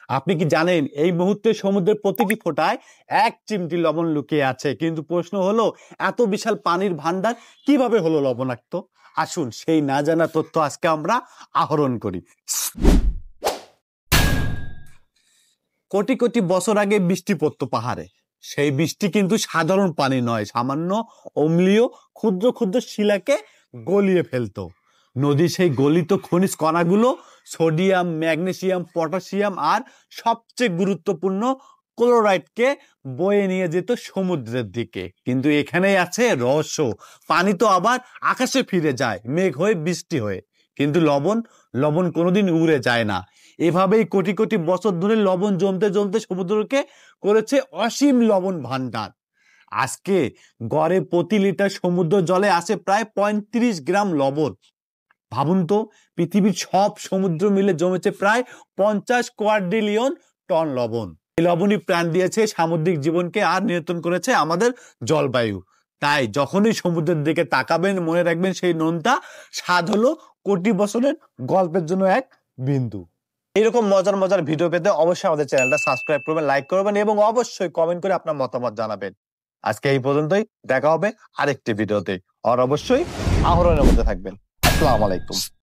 আপনি কি জানেন এই মুহূর্তে সমুদ্রের প্রতিটি ফোঁটায় এক চিমটি লবণ লুকিয়ে আছে? কিন্তু প্রশ্ন হলো, এত বিশাল পানির ভান্ডার কিভাবে হলো লবণাক্ত? আসুন সেই না জানা তথ্য আজকে আমরা আহরণ করি। কোটি কোটি বছর আগে বৃষ্টি পড়তো পাহাড়ে। সেই বৃষ্টি কিন্তু সাধারণ পানি নয়, সামান্য অম্লীয় ক্ষুদ্র ক্ষুদ্র শিলাকে গলিয়ে ফেলতো। নদী সেই গলিত খনিজ কণাগুলো সোডিয়াম, ম্যাগনেসিয়াম, পটাশিয়াম আর সবচেয়ে গুরুত্বপূর্ণ ক্লোরাইডকে বয়ে নিয়ে যেত সমুদ্রের দিকে। কিন্তু এখানেই আছে রহস্য। পানি তো আবার আকাশে ফিরে যায়, মেঘ হয়ে, বৃষ্টি হয়ে, কিন্তু লবণ লবণ কোনোদিন উড়ে যায় না। এভাবেই কোটি কোটি বছর ধরে লবণ জমতে জমতে সমুদ্রকে করেছে অসীম লবণ ভান্ডার। আজকে গড়ে প্রতি লিটার সমুদ্র জলে আসে প্রায় ৩৫ গ্রাম লবণ। ভাবুন তো, পৃথিবীর সব সমুদ্র মিলে জমেছে প্রায় 50 কোয়াড্রিলিয়ন টন লবণ। এই লবণই প্রাণ দিয়েছে সামুদ্রিক জীবনকে আর নিয়ন্ত্রণ করেছে আমাদের জলবায়ু। তাই যখনই সমুদ্রের দিকে তাকাবেন, মনে রাখবেন সেই নোনতা স্বাদ হলো কোটি বছরের গল্পের জন্য এক বিন্দু। এরকম মজার মজার ভিডিও পেতে অবশ্যই আমাদের চ্যানেলটা সাবস্ক্রাইব করবেন, লাইক করবেন এবং অবশ্যই কমেন্ট করে আপনার মতামত জানাবেন। আজকে এই পর্যন্তই, দেখা হবে আরেকটি ভিডিওতে। আর অবশ্যই আহরণের মধ্যে থাকবেন। আসসালামু আলাইকুম।